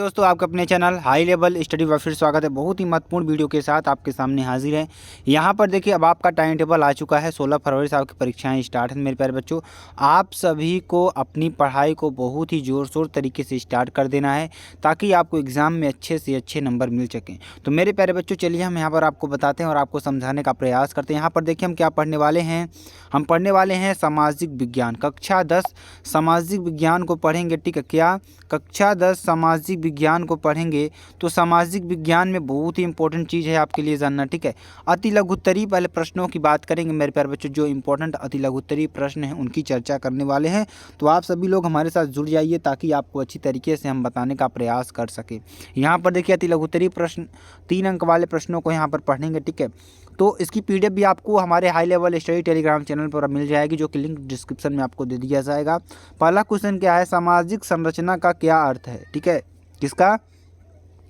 दोस्तों, आपका अपने चैनल हाई लेवल स्टडी पर फिर स्वागत है। बहुत ही महत्वपूर्ण वीडियो के साथ आपके सामने हाजिर है। यहाँ पर देखिए, अब आपका टाइम टेबल आ चुका है। 16 फरवरी से आपकी परीक्षाएं स्टार्ट हैं। मेरे प्यारे बच्चों, आप सभी को अपनी पढ़ाई को बहुत ही ज़ोर शोर तरीके से स्टार्ट कर देना है ताकि आपको एग्ज़ाम में अच्छे से अच्छे नंबर मिल सकें। तो मेरे प्यारे बच्चों, चलिए हम यहाँ पर आपको बताते हैं और आपको समझाने का प्रयास करते हैं। यहाँ पर देखिए हम क्या पढ़ने वाले हैं। हम पढ़ने वाले हैं सामाजिक विज्ञान, कक्षा 10 सामाजिक विज्ञान को पढ़ेंगे। ठीक है, क्या कक्षा 10 सामाजिक विज्ञान को पढ़ेंगे। तो सामाजिक विज्ञान में बहुत ही इंपॉर्टेंट चीज़ है आपके लिए जानना। ठीक है, अति लघुत्तरीय पहले प्रश्नों की बात करेंगे मेरे प्यारे बच्चों। जो इंपॉर्टेंट अति लघुत्तरीय प्रश्न हैं उनकी चर्चा करने वाले हैं। तो आप सभी लोग हमारे साथ जुड़ जाइए ताकि आपको अच्छी तरीके से हम बताने का प्रयास कर सकें। यहाँ पर देखिए, अति लघुत्तरीय प्रश्न 3 अंक वाले प्रश्नों को यहाँ पर पढ़ेंगे। ठीक है, तो इसकी पीडीएफ भी आपको हमारे high level study Telegram channel पर मिल जाएगी, जो कि लिंक डिस्क्रिप्शन में आपको दे दिया जाएगा। पहला क्वेश्चन क्या है, सामाजिक संरचना का क्या अर्थ है। ठीक है, किसका,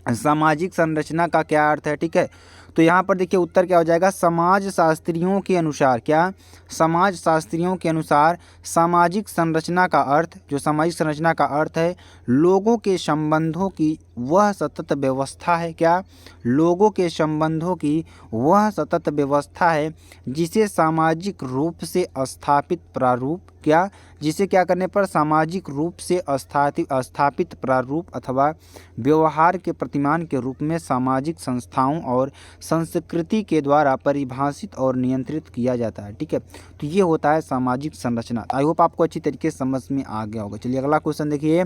सामाजिक संरचना का क्या अर्थ है। ठीक है, तो यहाँ पर देखिए उत्तर क्या हो जाएगा, समाज शास्त्रियों के अनुसार। क्या, समाज शास्त्रियों के अनुसार सामाजिक संरचना का अर्थ, जो सामाजिक संरचना का अर्थ है, लोगों के संबंधों की वह सतत व्यवस्था है। क्या, लोगों के संबंधों की वह सतत व्यवस्था है जिसे सामाजिक रूप से स्थापित प्रारूप, क्या, जिसे क्या करने पर सामाजिक रूप से स्थापित प्रारूप अथवा व्यवहार के प्रतिमान के रूप में सामाजिक संस्थाओं और संस्कृति के द्वारा परिभाषित और नियंत्रित किया जाता है। ठीक है, तो ये होता है सामाजिक संरचना। आई होप आपको अच्छी तरीके से समझ में आ गया होगा। चलिए अगला क्वेश्चन देखिए,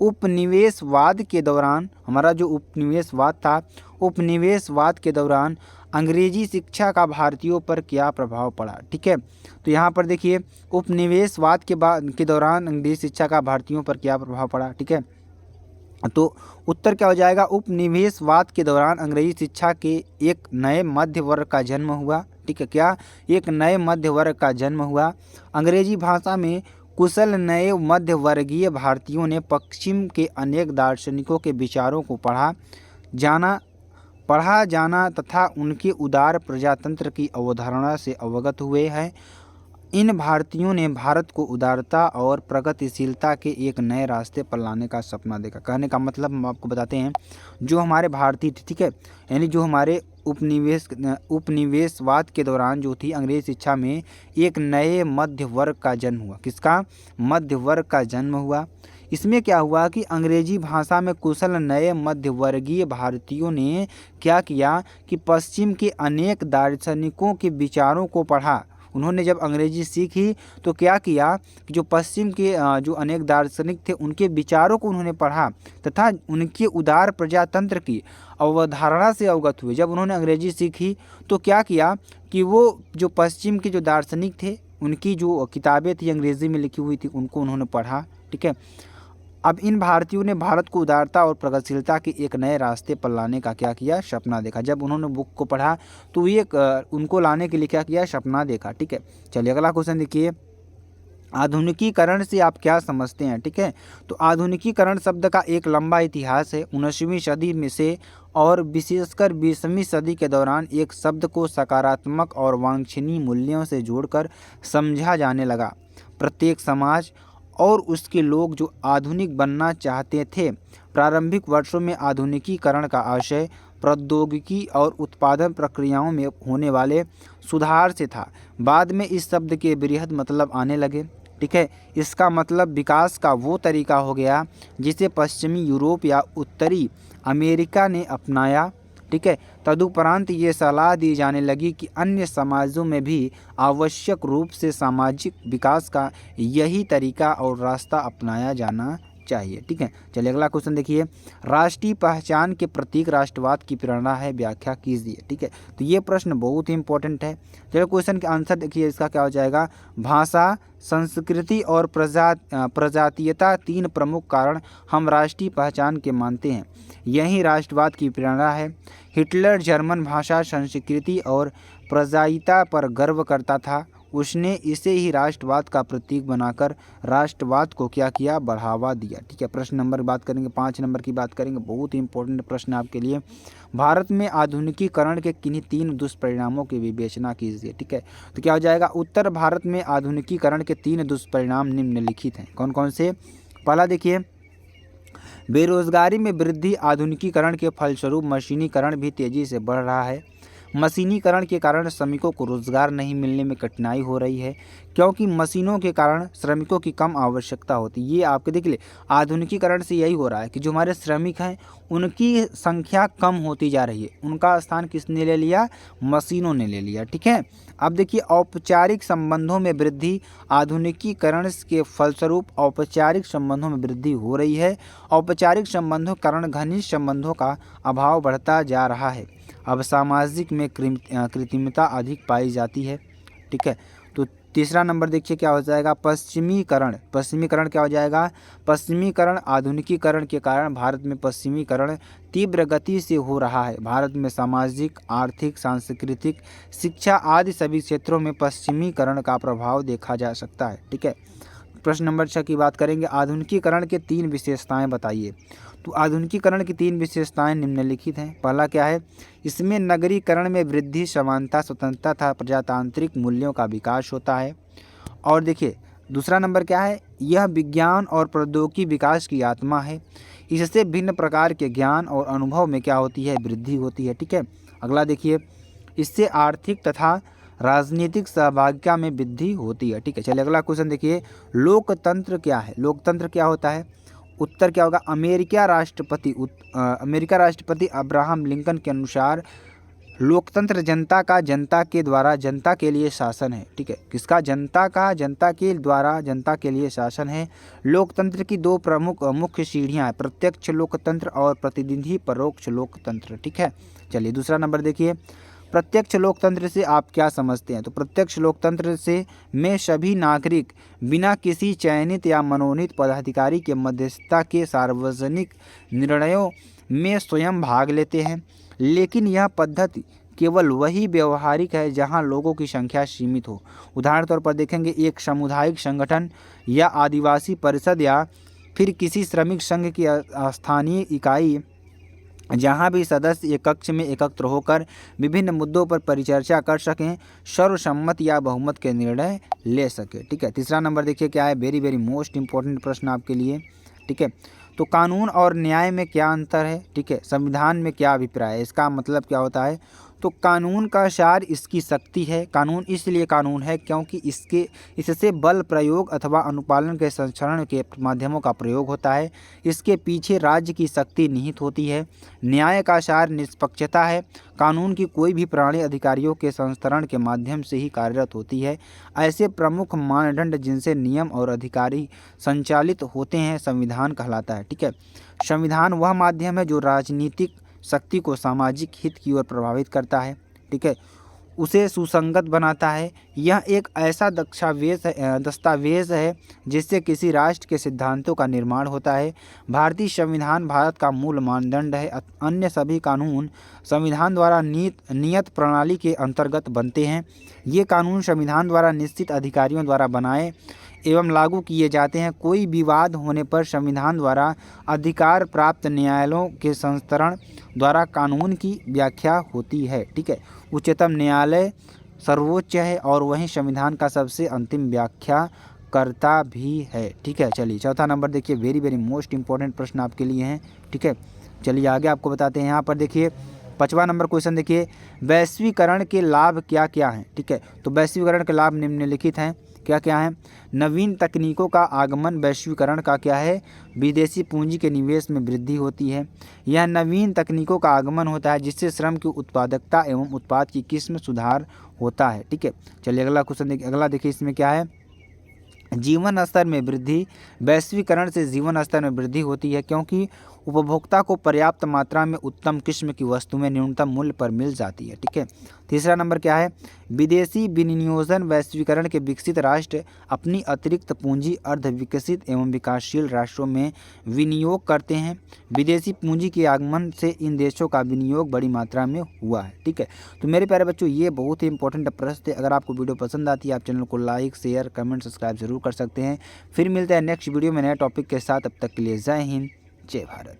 उपनिवेशवाद के दौरान, हमारा जो उपनिवेशवाद था, उपनिवेशवाद के दौरान अंग्रेजी शिक्षा का भारतीयों पर क्या प्रभाव पड़ा। ठीक है, तो यहाँ पर देखिए उपनिवेशवाद के दौरान अंग्रेजी शिक्षा का भारतीयों पर क्या प्रभाव पड़ा। ठीक है, तो उत्तर क्या हो जाएगा, उपनिवेशवाद के दौरान अंग्रेजी शिक्षा के एक नए मध्य वर्ग का जन्म हुआ। ठीक है, क्या, एक नए मध्य वर्ग का जन्म हुआ। अंग्रेजी भाषा में कुशल नए मध्य वर्गीय भारतीयों ने पश्चिम के अनेक दार्शनिकों के विचारों को पढ़ा जाना तथा उनके उदार प्रजातंत्र की अवधारणा से अवगत हुए हैं। इन भारतीयों ने भारत को उदारता और प्रगतिशीलता के एक नए रास्ते पर लाने का सपना देखा। कहने का मतलब हम आपको बताते हैं, जो हमारे भारतीय थे, ठीक है, यानी जो हमारे उपनिवेशवाद के दौरान जो थी अंग्रेज शिक्षा में एक नए मध्य वर्ग का जन्म हुआ। किसका, मध्य वर्ग का जन्म हुआ। इसमें क्या हुआ कि अंग्रेजी भाषा में कुशल नए मध्यवर्गीय भारतीयों ने क्या किया कि पश्चिम के अनेक दार्शनिकों के विचारों को पढ़ा। उन्होंने जब अंग्रेजी सीखी तो क्या किया कि जो पश्चिम के जो अनेक दार्शनिक थे उनके विचारों को उन्होंने पढ़ा तथा उनके उदार प्रजातंत्र की अवधारणा से अवगत हुए। जब उन्होंने अंग्रेजी सीखी तो क्या किया कि वो जो पश्चिम के जो दार्शनिक थे उनकी जो किताबें थी अंग्रेज़ी में लिखी हुई थी उनको उन्होंने पढ़ा। ठीक है, अब इन भारतीयों ने भारत को उदारता और प्रगतिशीलता के एक नए रास्ते पर लाने का क्या किया, सपना देखा। जब उन्होंने बुक को पढ़ा तो ये उनको लाने के लिए क्या किया, सपना देखा। ठीक है, चलिए अगला क्वेश्चन देखिए, आधुनिकीकरण से आप क्या समझते हैं। ठीक है, तो आधुनिकीकरण शब्द का एक लंबा इतिहास है। 19वीं सदी में से और विशेषकर 20वीं सदी के दौरान एक शब्द को सकारात्मक और वांछनीय मूल्यों से जोड़कर समझा जाने लगा। प्रत्येक समाज और उसके लोग जो आधुनिक बनना चाहते थे। प्रारंभिक वर्षों में आधुनिकीकरण का आशय प्रौद्योगिकी और उत्पादन प्रक्रियाओं में होने वाले सुधार से था। बाद में इस शब्द के बृहद मतलब आने लगे। ठीक है, इसका मतलब विकास का वो तरीका हो गया जिसे पश्चिमी यूरोप या उत्तरी अमेरिका ने अपनाया। ठीक है, तदुपरांत ये सलाह दी जाने लगी कि अन्य समाजों में भी आवश्यक रूप से सामाजिक विकास का यही तरीका और रास्ता अपनाया जाना चाहिए। ठीक है, चलिए अगला क्वेश्चन देखिए, राष्ट्रीय पहचान के प्रतीक राष्ट्रवाद की प्रेरणा है, व्याख्या कीजिए। ठीक है, तो ये प्रश्न बहुत ही इंपॉर्टेंट है। चलिए क्वेश्चन का आंसर देखिए, इसका क्या हो जाएगा, भाषा, संस्कृति और प्रजातीयता 3 प्रमुख कारण हम राष्ट्रीय पहचान के मानते हैं। यही राष्ट्रवाद की प्रेरणा है। हिटलर जर्मन भाषा, संस्कृति और प्रजातीयता पर गर्व करता था। उसने इसे ही राष्ट्रवाद का प्रतीक बनाकर राष्ट्रवाद को क्या किया, बढ़ावा दिया। ठीक है, प्रश्न नंबर की बात करेंगे, 5 नंबर की बात करेंगे, बहुत ही इंपॉर्टेंट प्रश्न आपके लिए। भारत में आधुनिकीकरण के किन्हीं 3 दुष्परिणामों की विवेचना कीजिए। ठीक है, तो क्या हो जाएगा, उत्तर भारत में आधुनिकीकरण के 3 दुष्परिणाम निम्नलिखित हैं। कौन कौन से, पहला देखिए, बेरोजगारी में वृद्धि, आधुनिकीकरण के फलस्वरूप मशीनीकरण भी तेजी से बढ़ रहा है। मशीनीकरण के कारण श्रमिकों को रोजगार नहीं मिलने में कठिनाई हो रही है, क्योंकि मशीनों के कारण श्रमिकों की कम आवश्यकता होती है। ये आपके देख ले, आधुनिकीकरण से यही हो रहा है कि जो हमारे श्रमिक हैं उनकी संख्या कम होती जा रही है, उनका स्थान किसने ले लिया? मशीनों ने ले लिया। ठीक है, अब देखिए औपचारिक संबंधों में वृद्धि, आधुनिकीकरण के फलस्वरूप औपचारिक संबंधों में वृद्धि हो रही है। औपचारिक संबंधों के कारण घनिष्ठ संबंधों का अभाव बढ़ता जा रहा है। अब सामाजिक में कृत्रिमता अधिक पाई जाती है। ठीक है, तो तीसरा नंबर देखिए क्या हो जाएगा? पश्चिमीकरण। पश्चिमीकरण क्या हो जाएगा? पश्चिमीकरण आधुनिकीकरण के कारण भारत में पश्चिमीकरण तीव्र गति से हो रहा है। भारत में सामाजिक, आर्थिक, सांस्कृतिक, शिक्षा आदि सभी क्षेत्रों में पश्चिमीकरण का प्रभाव देखा जा सकता है। ठीक है, प्रश्न नंबर 6 की बात करेंगे। आधुनिकीकरण के 3 विशेषताएं बताइए। तो आधुनिकीकरण की 3 विशेषताएं निम्नलिखित हैं। पहला क्या है? इसमें नगरीकरण में वृद्धि, समानता, स्वतंत्रता तथा प्रजातांत्रिक मूल्यों का विकास होता है। और देखिए दूसरा नंबर क्या है? यह विज्ञान और प्रौद्योगिकी विकास की आत्मा है। इससे भिन्न प्रकार के ज्ञान और अनुभव में क्या होती है? वृद्धि होती है। ठीक है, अगला देखिए, इससे आर्थिक तथा राजनीतिक सहभागिता में वृद्धि होती है। ठीक है, चलिए अगला क्वेश्चन देखिए, लोकतंत्र क्या है? लोकतंत्र क्या होता है? उत्तर क्या होगा? अमेरिका राष्ट्रपति अब्राहम लिंकन के अनुसार लोकतंत्र जनता का जनता के द्वारा जनता के लिए शासन है। ठीक है, किसका? जनता का जनता के द्वारा जनता के लिए शासन है। लोकतंत्र की 2 प्रमुख मुख्य सीढ़ियां हैं, प्रत्यक्ष लोकतंत्र और प्रतिनिधि परोक्ष लोकतंत्र। ठीक है, चलिए दूसरा नंबर देखिए, प्रत्यक्ष लोकतंत्र से आप क्या समझते हैं? तो प्रत्यक्ष लोकतंत्र से में सभी नागरिक बिना किसी चयनित या मनोनीत पदाधिकारी के मध्यस्थता के सार्वजनिक निर्णयों में स्वयं भाग लेते हैं। लेकिन यह पद्धति केवल वही व्यवहारिक है जहां लोगों की संख्या सीमित हो। उदाहरण तौर पर देखेंगे, एक सामुदायिक संगठन या आदिवासी परिषद या फिर किसी श्रमिक संघ की स्थानीय इकाई, जहां भी सदस्य एक कक्ष में एकत्र होकर विभिन्न मुद्दों पर परिचर्चा कर सकें, सर्वसम्मत या बहुमत के निर्णय ले सके। ठीक है, तीसरा नंबर देखिए क्या है? वेरी वेरी मोस्ट इंपॉर्टेंट प्रश्न आपके लिए। ठीक है, तो कानून और न्याय में क्या अंतर है? ठीक है, संविधान में क्या अभिप्राय है? इसका मतलब क्या होता है? तो कानून का सार इसकी शक्ति है। कानून इसलिए कानून है क्योंकि इससे बल प्रयोग अथवा अनुपालन के संरक्षण के माध्यमों का प्रयोग होता है। इसके पीछे राज्य की शक्ति निहित होती है। न्याय का सार निष्पक्षता है। कानून की कोई भी प्रणाली अधिकारियों के संस्तरण के माध्यम से ही कार्यरत होती है। ऐसे प्रमुख मानदंड जिनसे नियम और अधिकारी संचालित होते हैं संविधान कहलाता है। ठीक है, संविधान वह माध्यम है जो राजनीतिक शक्ति को सामाजिक हित की ओर प्रभावित करता है। ठीक है, उसे सुसंगत बनाता है। यह एक ऐसा दस्तावेज है जिससे किसी राष्ट्र के सिद्धांतों का निर्माण होता है। भारतीय संविधान भारत का मूल मानदंड है। अन्य सभी कानून संविधान द्वारा नियत प्रणाली के अंतर्गत बनते हैं। ये कानून संविधान द्वारा निश्चित अधिकारियों द्वारा बनाए एवं लागू किए जाते हैं। कोई विवाद होने पर संविधान द्वारा अधिकार प्राप्त न्यायालयों के संस्तरण द्वारा कानून की व्याख्या होती है। ठीक है, उच्चतम न्यायालय सर्वोच्च है और वहीं संविधान का सबसे अंतिम व्याख्या करता भी है। ठीक है, चलिए चौथा नंबर देखिए, वेरी वेरी मोस्ट इंपॉर्टेंट प्रश्न आपके लिए हैं। ठीक है, चलिए आगे आपको बताते हैं। यहाँ पर देखिए 5वां नंबर क्वेश्चन देखिए, वैश्वीकरण के लाभ क्या क्या हैं? ठीक है, तो वैश्वीकरण के लाभ निम्नलिखित हैं। क्या क्या है? नवीन तकनीकों का आगमन। वैश्वीकरण का क्या है? विदेशी पूंजी के निवेश में वृद्धि होती है। यह नवीन तकनीकों का आगमन होता है जिससे श्रम की उत्पादकता एवं उत्पाद की किस्म सुधार होता है। ठीक है, चलिए अगला क्वेश्चन देखिए। अगला देखिए इसमें क्या है? जीवन स्तर में वृद्धि। वैश्वीकरण से जीवन स्तर में वृद्धि होती है क्योंकि उपभोक्ता को पर्याप्त मात्रा में उत्तम किस्म की वस्तुएं न्यूनतम मूल्य पर मिल जाती है। ठीक है, तीसरा नंबर क्या है? विदेशी विनियोजन। वैश्वीकरण के विकसित राष्ट्र अपनी अतिरिक्त पूंजी अर्ध विकसित एवं विकासशील राष्ट्रों में विनियोग करते हैं। विदेशी पूंजी के आगमन से इन देशों का विनियोग बड़ी मात्रा में हुआ है। ठीक है, तो मेरे प्यारे बच्चों ये बहुत ही इंपॉर्टेंट प्रश्न थे। अगर आपको वीडियो पसंद आती है आप चैनल को लाइक, शेयर, कमेंट, सब्सक्राइब जरूर कर सकते हैं। फिर मिलते हैं नेक्स्ट वीडियो में नए टॉपिक के साथ। अब तक के लिए जय हिंद, जय भारत।